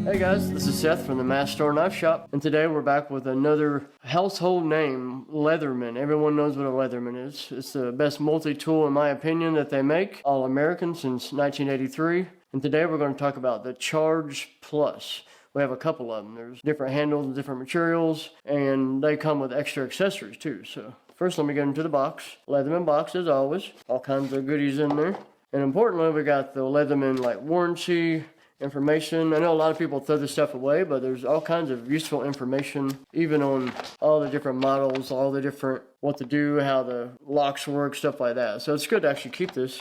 Hey guys, this is Seth from the Mast Store Knife Shop, and today we're back with another household name, Leatherman. Everyone knows what a Leatherman is. It's the best multi-tool, in my opinion, that they make, all American since 1983. And today we're going to talk about the Charge Plus. We have a couple of them. There's different handles and different materials, and they come with extra accessories too. So first, let me get into the box. Leatherman box as always. All kinds of goodies in there. And importantly, we got the Leatherman warranty information. I know a lot of people throw this stuff away, but there's all kinds of useful information, even on all the different models, all the different what to do, how the locks work, stuff like that. So it's good to actually keep this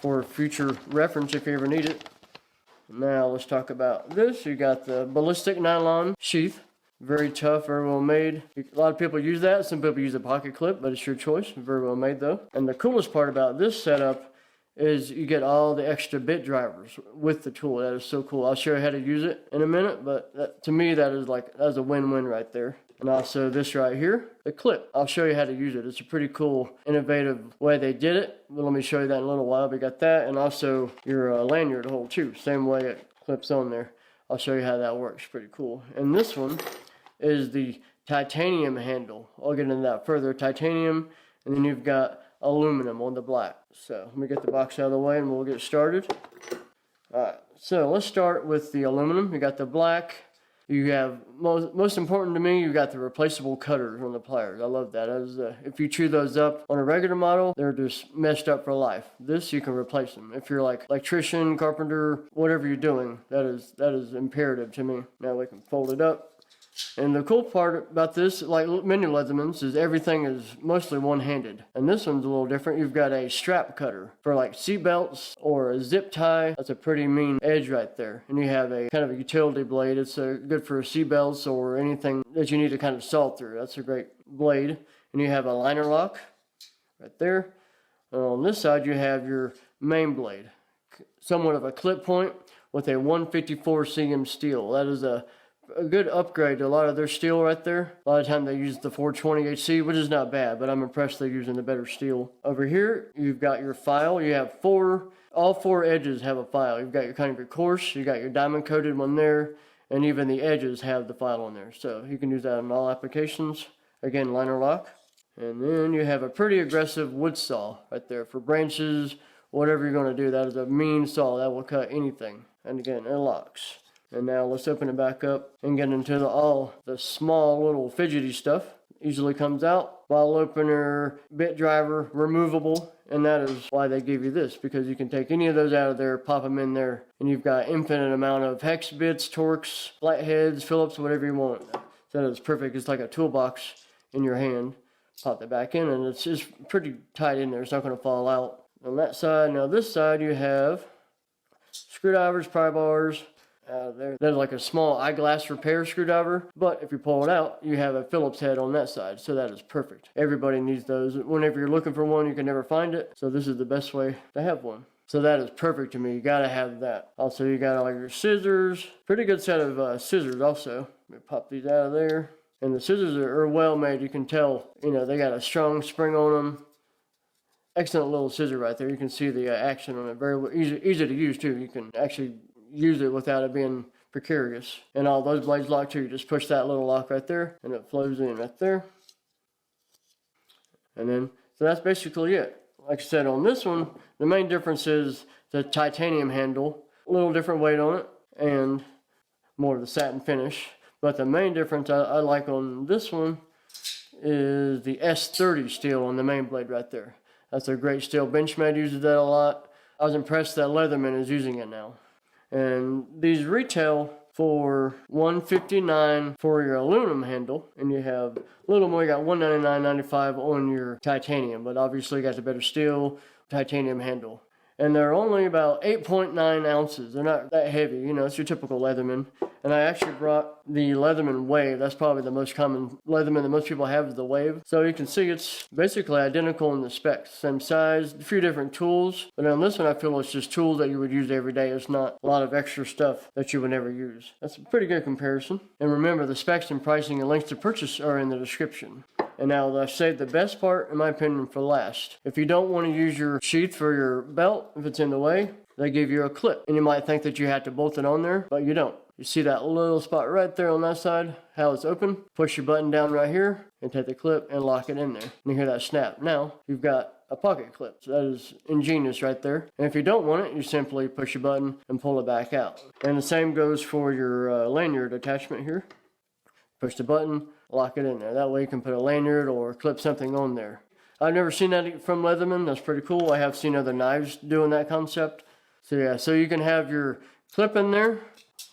for future reference if you ever need it. Now let's talk about this. You got the ballistic nylon sheath. Very tough, very well made. A lot of people use that. Some people use a pocket clip, but it's your choice. Very well made though. And the coolest part about this setup is you get all the extra bit drivers with the tool. That is so cool. I'll show you how to use it in a minute, but to me that's a win-win right there. And also this right here, the clip. I'll show you how to use it. It's a pretty cool, innovative way they did it. But let me show you that in a little while. We got that, and also your lanyard hole too. Same way it clips on there. I'll show you how that works. Pretty cool. And this one is the titanium handle. I'll get into that further. Titanium, and then you've got aluminum on the black. So let me get the box out of the way and we'll get started. Alright, so let's start with the aluminum. You got the black. You have, most important to me, you got the replaceable cutters on the pliers. I love that. If you chew those up on a regular model, they're just messed up for life. This, you can replace them. If you're like electrician, carpenter, whatever you're doing, that is imperative to me. Now we can fold it up. And the cool part about this, like many Leathermans, is everything is mostly one-handed. And this one's a little different. You've got a strap cutter for like seat belts or a zip tie. That's a pretty mean edge right there. And you have a kind of a utility blade. It's good for seat belts or anything that you need to kind of saw through. That's a great blade. And you have a liner lock right there. And on this side, you have your main blade. Somewhat of a clip point with a 154 cm steel. That is a good upgrade to a lot of their steel right there. A lot of time they use the 420 HC, which is not bad, but I'm impressed they're using the better steel. Over here, you've got your file. You have all four edges have a file. You've got your kind of your coarse, you got your diamond coated one there, and even the edges have the file on there. So you can use that in all applications. Again, liner lock. And then you have a pretty aggressive wood saw right there for branches, whatever you're going to do. That is a mean saw that will cut anything. And again, it locks. And now let's open it back up and get into all the small little fidgety stuff. Easily comes out. Bottle opener, bit driver, removable. And that is why they give you this, because you can take any of those out of there, pop them in there, and you've got infinite amount of hex bits, Torx, flatheads, Phillips, whatever you want. So that is perfect. It's like a toolbox in your hand. Pop that back in, and it's just pretty tight in there. It's not going to fall out. On that side, now this side you have screwdrivers, pry bars. There's like a small eyeglass repair screwdriver, but if you pull it out, you have a Phillips head on that side, so that is perfect. Everybody needs those. Whenever you're looking for one, you can never find it, so this is the best way to have one. So that is perfect to me. You gotta have that. Also, you got all your scissors. Pretty good set of scissors also. Let me pop these out of there. And the scissors are well made. You can tell, they got a strong spring on them. Excellent little scissor right there. You can see the action on it. Very easy to use too. You can actually use it without it being precarious. And all those blades lock too. You just push that little lock right there and it flows in right there. And then, so that's basically it. Like I said, on this one, the main difference is the titanium handle, a little different weight on it and more of the satin finish. But the main difference I like on this one is the S30 steel on the main blade right there. That's a great steel. Benchmade uses that a lot. I was impressed that Leatherman is using it now. And these retail for $159 for your aluminum handle, and you have a little more. You got $199.95 on your titanium, but obviously you got the better steel titanium handle. And they're only about 8.9 ounces. They're not that heavy, it's your typical Leatherman. And I actually brought the Leatherman Wave. That's probably the most common Leatherman that most people have is the Wave. So you can see it's basically identical in the specs. Same size, a few different tools. But on this one, I feel it's just tools that you would use every day. It's not a lot of extra stuff that you would never use. That's a pretty good comparison. And remember, the specs and pricing and links to purchase are in the description. And now I saved the best part, in my opinion, for last. If you don't want to use your sheath for your belt, if it's in the way, they give you a clip. And you might think that you have to bolt it on there, but you don't. You see that little spot right there on that side, how it's open? Push your button down right here and take the clip and lock it in there. And you hear that snap. Now you've got a pocket clip. So that is ingenious right there. And if you don't want it, you simply push a button and pull it back out. And the same goes for your lanyard attachment here. Push the button, lock it in there. That way you can put a lanyard or clip something on there. I've never seen that from Leatherman. That's pretty cool. I have seen other knives doing that concept. So yeah, so you can have your clip in there,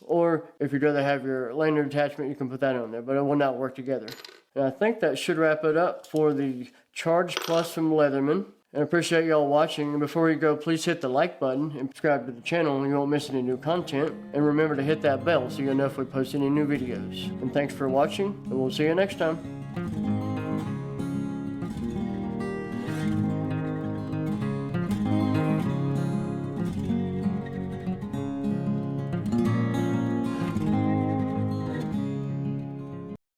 or if you'd rather have your lanyard attachment, you can put that on there, but it will not work together. And I think that should wrap it up for the Charge Plus from Leatherman. And I appreciate y'all watching. And before you go, please hit the like button and subscribe to the channel and you won't miss any new content. And remember to hit that bell so you'll know if we post any new videos. And thanks for watching, and we'll see you next time.